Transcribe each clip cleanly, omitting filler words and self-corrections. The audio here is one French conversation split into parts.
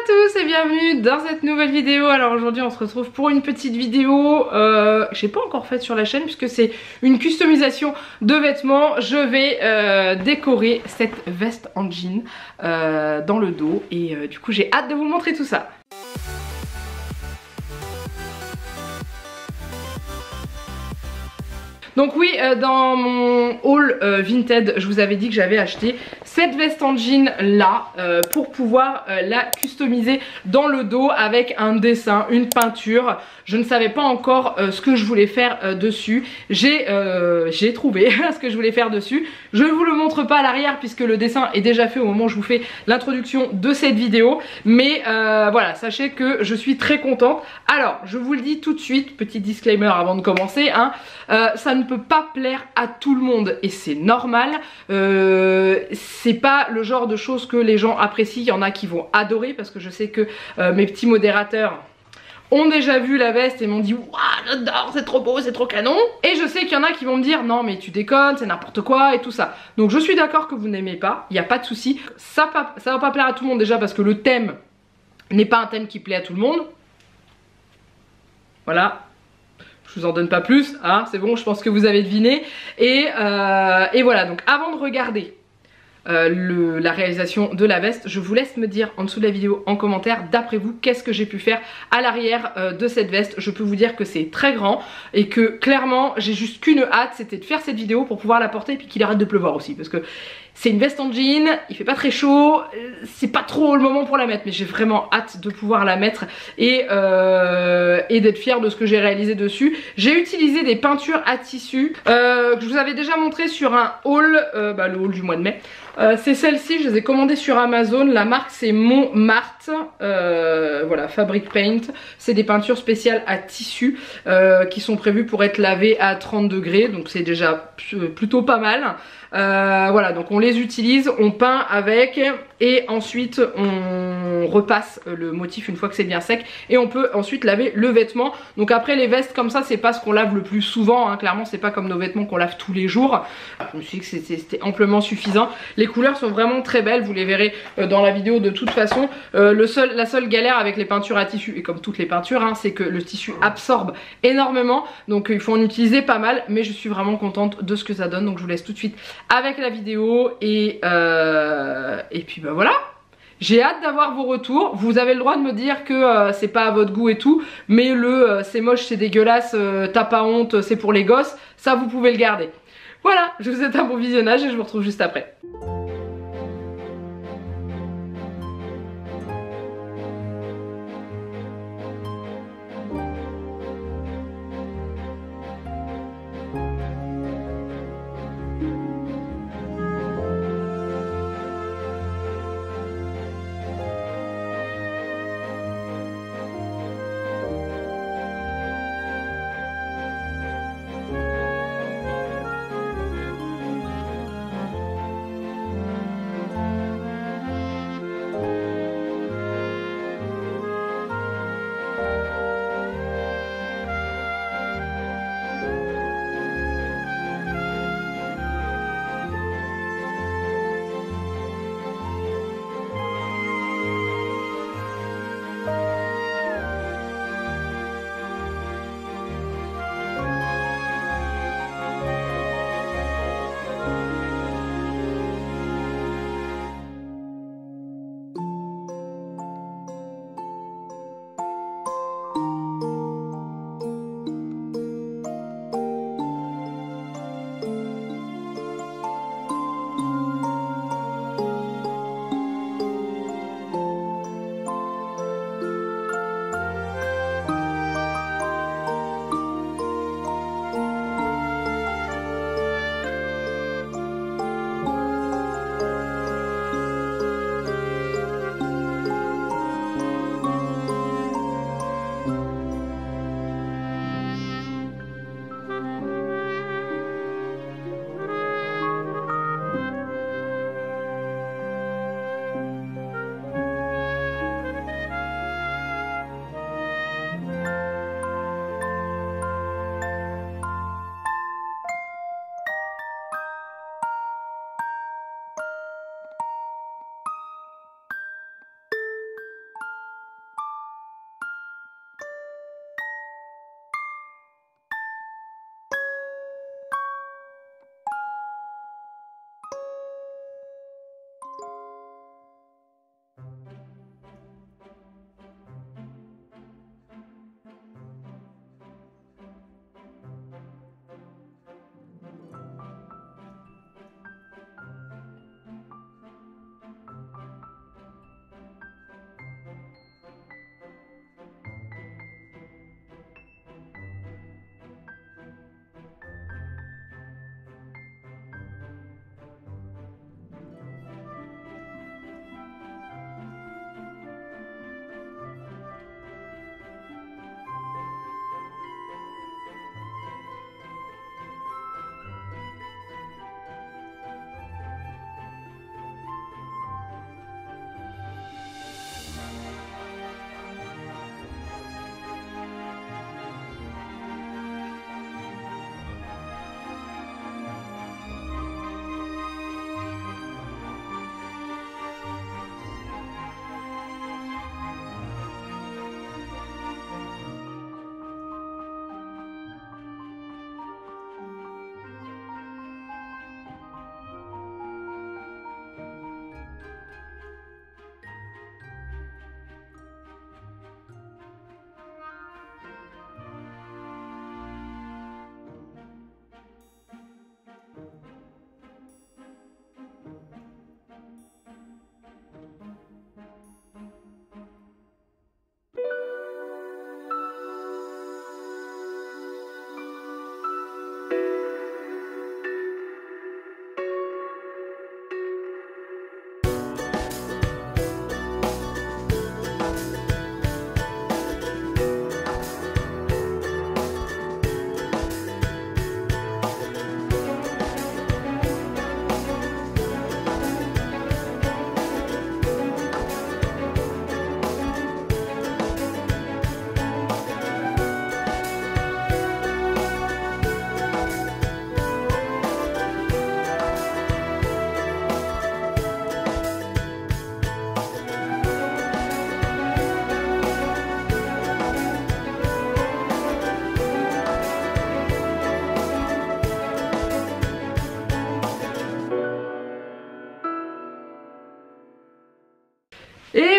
tous et bienvenue dans cette nouvelle vidéo. Alors aujourd'hui on se retrouve pour une petite vidéo que j'ai pas encore faite sur la chaîne puisque c'est une customisation de vêtements. Je vais décorer cette veste en jean dans le dos et du coup j'ai hâte de vous montrer tout ça. Donc oui, dans mon haul Vinted, je vous avais dit que j'avais acheté cette veste en jean là pour pouvoir la customiser dans le dos avec un dessin, une peinture. Je ne savais pas encore ce que je voulais faire dessus. J'ai trouvé ce que je voulais faire dessus. Je ne vous le montre pas à l'arrière puisque le dessin est déjà fait au moment où je vous fais l'introduction de cette vidéo. Mais voilà, sachez que je suis très contente. Alors, je vous le dis tout de suite, petit disclaimer avant de commencer, hein, ça ne peut pas plaire à tout le monde et c'est normal. C'est pas le genre de choses que les gens apprécient. Il y en a qui vont adorer parce que je sais que mes petits modérateurs ont déjà vu la veste et m'ont dit waouh j'adore, c'est trop beau, c'est trop canon. Et je sais qu'il y en a qui vont me dire non mais tu déconnes, c'est n'importe quoi et tout ça. Donc je suis d'accord que vous n'aimez pas, il n'y a pas de souci. Ça va pas plaire à tout le monde déjà parce que le thème n'est pas un thème qui plaît à tout le monde. Voilà. Je vous en donne pas plus, hein, c'est bon, je pense que vous avez deviné. Et voilà, donc avant de regarder la réalisation de la veste, je vous laisse me dire en dessous de la vidéo en commentaire d'après vous qu'est-ce que j'ai pu faire à l'arrière de cette veste. Je peux vous dire que c'est très grand et que clairement j'ai juste qu'une hâte, c'était de faire cette vidéo pour pouvoir la porter et puis qu'il arrête de pleuvoir aussi parce que c'est une veste en jean, il fait pas très chaud, c'est pas trop le moment pour la mettre mais j'ai vraiment hâte de pouvoir la mettre et d'être fière de ce que j'ai réalisé dessus. J'ai utilisé des peintures à tissu que je vous avais déjà montré sur un haul, le haul du mois de mai. C'est celle-ci, je les ai commandées sur Amazon, la marque c'est Montmartre, voilà, Fabric Paint. C'est des peintures spéciales à tissu qui sont prévues pour être lavées à 30 degrés, donc c'est déjà plutôt pas mal. Voilà, donc on les utilise, on peint avec et ensuite on repasse le motif une fois que c'est bien sec et on peut ensuite laver le vêtement. Donc après les vestes comme ça c'est pas ce qu'on lave le plus souvent, hein. Clairement c'est pas comme nos vêtements qu'on lave tous les jours. Je me suis dit que c'était amplement suffisant. Les couleurs sont vraiment très belles, vous les verrez dans la vidéo de toute façon. La seule galère avec les peintures à tissu et comme toutes les peintures, hein, c'est que le tissu absorbe énormément, donc il faut en utiliser pas mal, mais je suis vraiment contente de ce que ça donne. Donc je vous laisse tout de suite avec la vidéo et puis bah voilà. J'ai hâte d'avoir vos retours. Vous avez le droit de me dire que c'est pas à votre goût et tout, mais c'est moche, c'est dégueulasse, t'as pas honte, c'est pour les gosses, ça vous pouvez le garder. Voilà, je vous souhaite un bon visionnage et je vous retrouve juste après.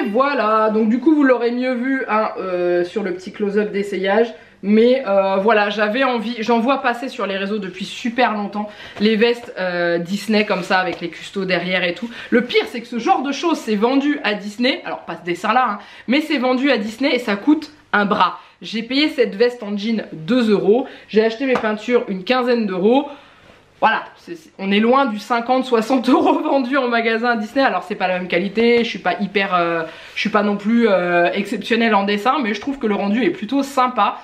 voilà, donc du coup vous l'aurez mieux vu hein, sur le petit close-up d'essayage. Mais voilà, j'avais envie, j'en vois passer sur les réseaux depuis super longtemps les vestes Disney comme ça avec les custos derrière et tout. Le pire c'est que ce genre de choses c'est vendu à Disney, alors pas ce dessin là hein, mais c'est vendu à Disney et ça coûte un bras. J'ai payé cette veste en jean 2 €, j'ai acheté mes peintures une quinzaine d'euros. Voilà, on est loin du 50-60 € vendu en magasin à Disney. Alors c'est pas la même qualité, je suis pas hyper, je suis pas non plus exceptionnelle en dessin, mais je trouve que le rendu est plutôt sympa.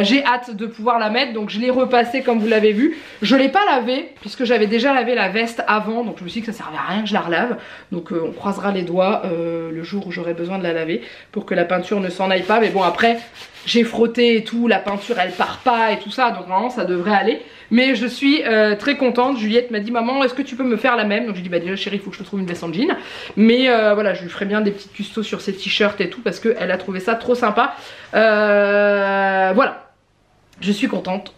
J'ai hâte de pouvoir la mettre, donc je l'ai repassée comme vous l'avez vu. Je l'ai pas lavée puisque j'avais déjà lavé la veste avant, donc je me suis dit que ça servait à rien que je la relave. Donc on croisera les doigts le jour où j'aurai besoin de la laver pour que la peinture ne s'en aille pas. Mais bon après j'ai frotté et tout, la peinture elle part pas et tout ça, donc normalement ça devrait aller. Mais je suis très contente. Juliette m'a dit maman est-ce que tu peux me faire la même? Donc je lui ai dit bah déjà chérie il faut que je te trouve une veste en jean. Mais voilà je lui ferai bien des petites custos sur ses t-shirts et tout parce qu'elle a trouvé ça trop sympa. Voilà. Je suis contente,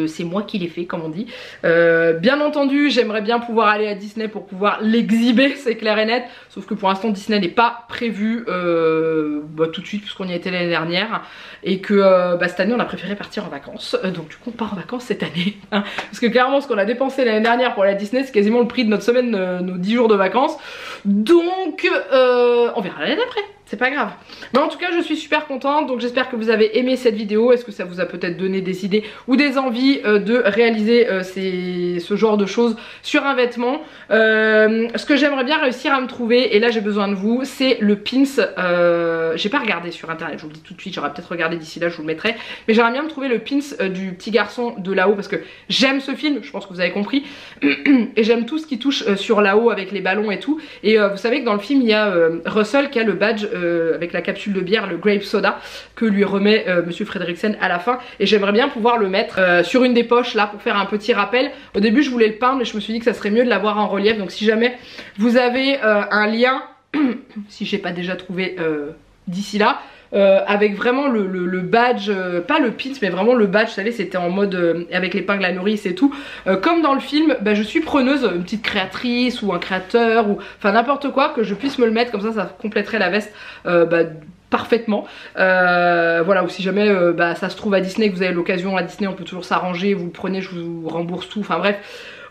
c'est moi qui l'ai fait comme on dit. Bien entendu j'aimerais bien pouvoir aller à Disney pour pouvoir l'exhiber, c'est clair et net. Sauf que pour l'instant Disney n'est pas prévu tout de suite puisqu'on y était l'année dernière. Et que cette année on a préféré partir en vacances. Donc du coup on part en vacances cette année hein. Parce que clairement ce qu'on a dépensé l'année dernière pour aller à Disney c'est quasiment le prix de notre semaine, nos 10 jours de vacances. Donc on verra l'année d'après. C'est pas grave. Mais en tout cas je suis super contente. Donc j'espère que vous avez aimé cette vidéo. Est-ce que ça vous a peut-être donné des idées ou des envies de réaliser ce genre de choses sur un vêtement. Ce que j'aimerais bien réussir à me trouver, et là j'ai besoin de vous, c'est le pins. J'ai pas regardé sur internet, je vous le dis tout de suite, j'aurais peut-être regardé d'ici là, je vous le mettrai. Mais j'aimerais bien me trouver le pins du petit garçon de là-haut parce que j'aime ce film, je pense que vous avez compris. Et j'aime tout ce qui touche sur là-haut avec les ballons et tout. Et vous savez que dans le film il y a Russell qui a le badge avec la capsule de bière, le grape soda, que lui remet Monsieur Fredricksen à la fin. Et j'aimerais bien pouvoir le mettre sur une des poches là pour faire un petit rappel. Au début je voulais le peindre mais je me suis dit que ça serait mieux de l'avoir en relief. Donc si jamais vous avez un lien, si j'ai pas déjà trouvé d'ici là, avec vraiment le badge, pas le pins mais vraiment le badge, vous savez c'était en mode avec l'épingle à nourrice et tout, comme dans le film, je suis preneuse, une petite créatrice ou un créateur ou enfin n'importe quoi, que je puisse me le mettre comme ça compléterait la veste parfaitement. Voilà, ou si jamais ça se trouve à Disney, que vous avez l'occasion à Disney, on peut toujours s'arranger, vous le prenez, je vous rembourse tout, enfin bref,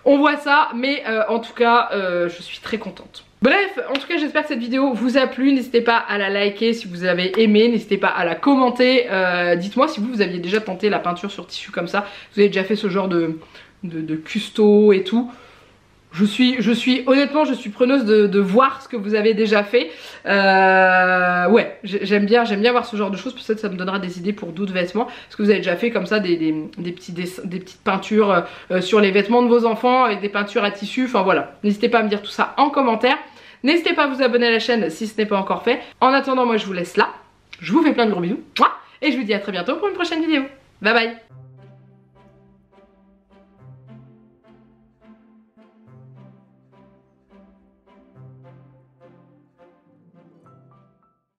on voit ça, mais en tout cas je suis très contente. Bref, en tout cas j'espère que cette vidéo vous a plu, n'hésitez pas à la liker si vous avez aimé, n'hésitez pas à la commenter, dites-moi si vous aviez déjà tenté la peinture sur tissu comme ça, vous avez déjà fait ce genre de custo et tout. Honnêtement je suis preneuse de voir ce que vous avez déjà fait. Ouais, j'aime bien voir ce genre de choses, peut-être ça me donnera des idées pour d'autres vêtements. Est-ce que vous avez déjà fait comme ça des petites peintures sur les vêtements de vos enfants avec des peintures à tissu, enfin voilà. N'hésitez pas à me dire tout ça en commentaire. N'hésitez pas à vous abonner à la chaîne si ce n'est pas encore fait. En attendant moi je vous laisse là, je vous fais plein de gros bisous et je vous dis à très bientôt pour une prochaine vidéo. Bye bye.